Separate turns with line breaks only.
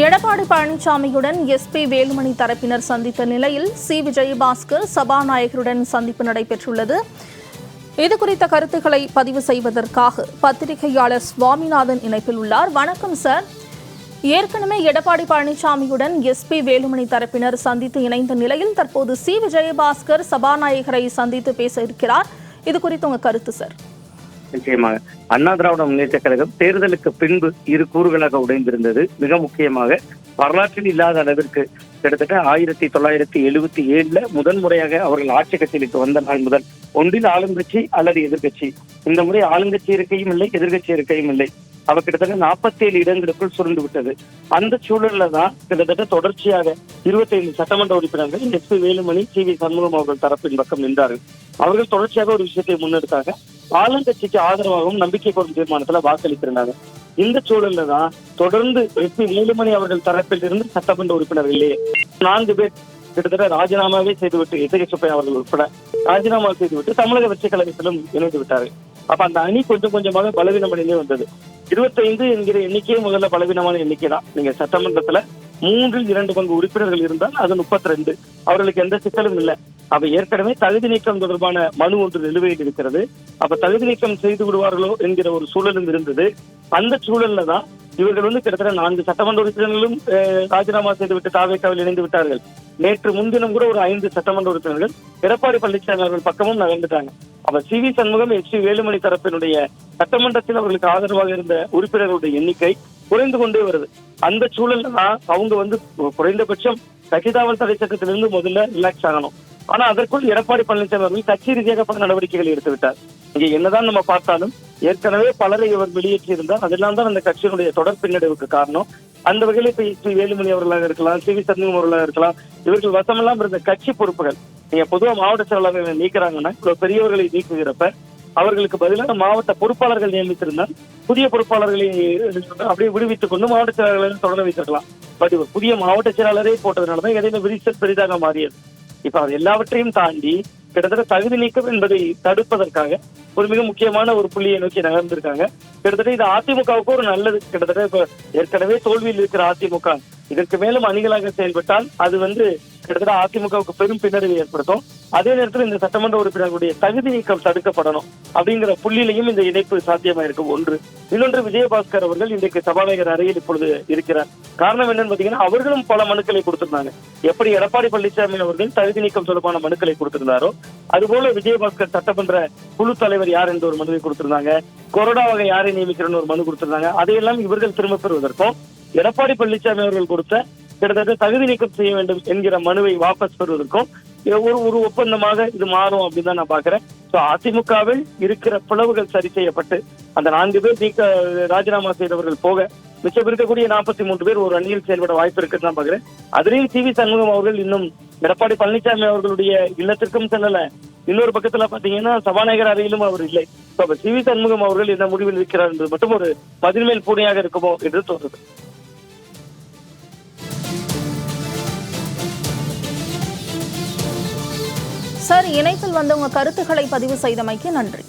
Edappadi பழனிசாமியுடன் SP Velumani தரப்பினர் சந்தித்த நிலையில் சி விஜயபாஸ்கர் சபாநாயகருடன் சந்திப்பு நடைபெற்றுள்ளது. இதுகுறித்த கருத்துக்களை பதிவு செய்வதற்காக பத்திரிகையாளர் சுவாமிநாதன் இணைப்பில் உள்ளார். வணக்கம் சார். ஏற்கனவே எடப்பாடி பழனிசாமியுடன் எஸ்பி வேலுமணி தரப்பினர் சந்தித்து இணைந்த நிலையில் தற்போது சி விஜயபாஸ்கர் சபாநாயகரை சந்தித்து பேச இருக்கிறார். இது குறித்து உங்க கருத்து சார்?
நிச்சயமாக அண்ணா திராவிட முன்னேற்ற கழகம் தேர்தலுக்கு பின்பு இரு கூறுகளாக உடைந்திருந்தது. மிக முக்கியமாக வரலாற்றில் இல்லாத அளவிற்கு கிட்டத்தட்ட 1977 முதல் முறையாக அவர்கள் ஆட்சி கட்சியிலுக்கு வந்த நாள் முதல் ஒன்றில் ஆளுங்கட்சி அல்லது எதிர்கட்சி. இந்த முறை ஆளுங்கட்சி இருக்கையும் இல்லை, எதிர்கட்சி இருக்கையும் இல்லை. அவ கிட்டத்தட்ட 47 இடங்களுக்குள் சுருண்டு விட்டது. அந்த சூழல்ல தான் கிட்டத்தட்ட தொடர்ச்சியாக 25 சட்டமன்ற உறுப்பினர்கள் SP Velumani, C V Shanmugam அவர்கள் தரப்பின் பக்கம் நின்றார்கள். அவர்கள் தொடர்ச்சியாக ஒரு விஷயத்தை முன்னெடுத்தாங்க. ஆளுங்கட்சிக்கு ஆதரவாகவும் நம்பிக்கை கோரும் தீர்மானத்துல வாக்களித்திருந்தாங்க. இந்த சூழல்ல தான் தொடர்ந்து எஸ்பி வேலுமணி அவர்கள் தரப்பில் இருந்து சட்டமன்ற உறுப்பினர்கள் இல்லையே 4 பேர் கிட்டத்தட்ட ராஜினாமாவே செய்துவிட்டு, எசகி சுப்பையா அவர்கள் உட்பட ராஜினாமா செய்துவிட்டு தமிழக வெற்றி கழகத்திலும் இணைந்து விட்டார்கள். அப்ப அந்த அணி கொஞ்சம் கொஞ்சமாக பலவீனமடைந்தே வந்தது. 25 என்கிற எண்ணிக்கையே முதல்ல பலவீனமான எண்ணிக்கை தான். நீங்க சட்டமன்றத்துல 2/3 உறுப்பினர்கள் இருந்தால் அது 32. அவர்களுக்கு எந்த சிக்கலும் இல்லை. அப்ப ஏற்கனவே தகுதி நீக்கம் தொடர்பான மனு ஒன்று நிலுவையில் இருக்கிறது. அப்ப தகுதி நீக்கம் செய்து விடுவார்களோ என்கிற ஒரு சூழலும் இருந்தது. அந்த சூழல்ல தான் இவர்கள் கிட்டத்தட்ட 4 சட்டமன்ற உறுப்பினர்களும் ராஜினாமா செய்துவிட்டு தாவேக்காவில் இணைந்து விட்டார்கள். நேற்று முன்தினம் கூட ஒரு 5 சட்டமன்ற உறுப்பினர்கள் எடப்பாடி பழனிசாமி அவர்கள் பக்கமும் நகர்ந்துட்டாங்க. அப்ப C V Shanmugam, SP Velumani தரப்பினுடைய சட்டமன்றத்தில் அவர்களுக்கு ஆதரவாக இருந்த உறுப்பினர்களுடைய எண்ணிக்கை குறைந்து கொண்டே வருது. அந்த சூழல்ல தான் அவங்க குறைந்தபட்சம் கட்சிதாவல் தடை சட்டத்திலிருந்து முதல்ல ரிலாக்ஸ் ஆகணும். ஆனா அதற்குள் எடப்பாடி பழனிசாமி அவர்கள் கட்சி ரீதியாக பல நடவடிக்கைகள் எடுத்து விட்டார். இங்க என்னதான் நம்ம பார்த்தாலும் ஏற்கனவே பலரை இவர் வெளியேற்றி இருந்தார். அதெல்லாம் தான் அந்த கட்சியினுடைய தொடர் பின்னடைவுக்கு காரணம். அந்த வகையில இப்ப சி வேலுமணி அவர்களாக இருக்கலாம், சி வி சண்முகம் அவர்களாக இருக்கலாம், இவர்கள் வசமெல்லாம் இருந்த கட்சி பொறுப்புகள் நீங்க பொதுவா மாவட்ட செயலாளர்களை நீக்கிறாங்கன்னா இவ்வளவு பெரியவர்களை நீக்குகிறப்ப அவர்களுக்கு பதிலாக மாவட்ட பொறுப்பாளர்கள் நியமித்திருந்தால் புதிய பொறுப்பாளர்களை அப்படியே விடுவித்துக் கொண்டு மாவட்ட செயலாளர்களை தொடர வைத்திருக்கலாம். பட் இவர் புதிய மாவட்ட செயலாளரே போட்டதுனாலதான் இடையில விரிசல் பெரிதாக மாறியது. இப்ப அது எல்லாவற்றையும் தாண்டி கிட்டத்தட்ட தகுதி நீக்கம் என்பதை தடுப்பதற்காக ஒரு மிக முக்கியமான ஒரு புள்ளியை நோக்கி நகர்ந்திருக்காங்க. கிட்டத்தட்ட இது அதிமுகவுக்கு ஒரு நல்லது. கிட்டத்தட்ட இப்ப ஏற்கனவே தோல்வியில் இருக்கிற அதிமுக இதற்கு மேலும் அணிகளாக செயல்பட்டால் அது கிட்டத்தட்ட அதிமுகவுக்கு பெரும் பின்னடைவை ஏற்படுத்தும். அதே நேரத்தில் இந்த சட்டமன்ற உறுப்பினர்களுடைய தகுதி நீக்கம் தடுக்கப்படணும் அப்படிங்கிற புள்ளியிலையும் இந்த இணைப்பு சாத்தியமாயிருக்கும். ஒன்று. இன்னொன்று, விஜயபாஸ்கர் அவர்கள் இன்றைக்கு சபாநாயகர் அறையில் இப்பொழுது இருக்கிறார். காரணம் என்னன்னு பாத்தீங்கன்னா அவர்களும் பல மனுக்களை கொடுத்திருந்தாங்க. எப்படி எடப்பாடி பழனிசாமி அவர்கள் தகுதி நீக்கம் தொடர்பான மனுக்களை கொடுத்திருந்தாரோ அதுபோல விஜயபாஸ்கர் சட்டமன்ற குழு தலைவர் யார் என்ற ஒரு மனுவை கொடுத்திருந்தாங்க. கொரோனாவாக யாரை நியமிக்கிறன்னு ஒரு மனு கொடுத்திருந்தாங்க. அதையெல்லாம் இவர்கள் திரும்ப பெறுவதற்கும் எடப்பாடி பழனிசாமி அவர்கள் கொடுத்த கிட்டத்தட்ட தகுதி நீக்கம் செய்ய வேண்டும் என்கிற மனுவை வாபஸ் பெறுவதற்கும் ஒரு ஒப்பந்தமாக இது மாறும் அப்படின்னு தான் நான் பாக்குறேன். அதிமுகவில் இருக்கிற பிளவுகள் சரி செய்யப்பட்டு அந்த 4 பேர் ராஜினாமா செய்தவர்கள் போக மிச்சம் இருக்கக்கூடிய 43 பேர் ஒரு அணியில் செயல்பட வாய்ப்பு இருக்குன்னு தான் பாக்குறேன். அதிலேயும் சி வி சண்முகம் அவர்கள் இன்னும் எடப்பாடி பழனிசாமி அவர்களுடைய இல்லத்திற்கும் செல்லல. இன்னொரு பக்கத்துல பாத்தீங்கன்னா சபாநாயகர் அறையிலும் அவர் இல்லை. சி வி சண்முகம் அவர்கள் என்ன முடிவில் இருக்கிறார் என்பது மட்டும் ஒரு பதின்மேல் பூனையாக இருக்குமோ என்று தோன்றுது.
சார், இணைப்பில் உங்க கருத்துக்களை பதிவு செய்தமைக்கு நன்றி.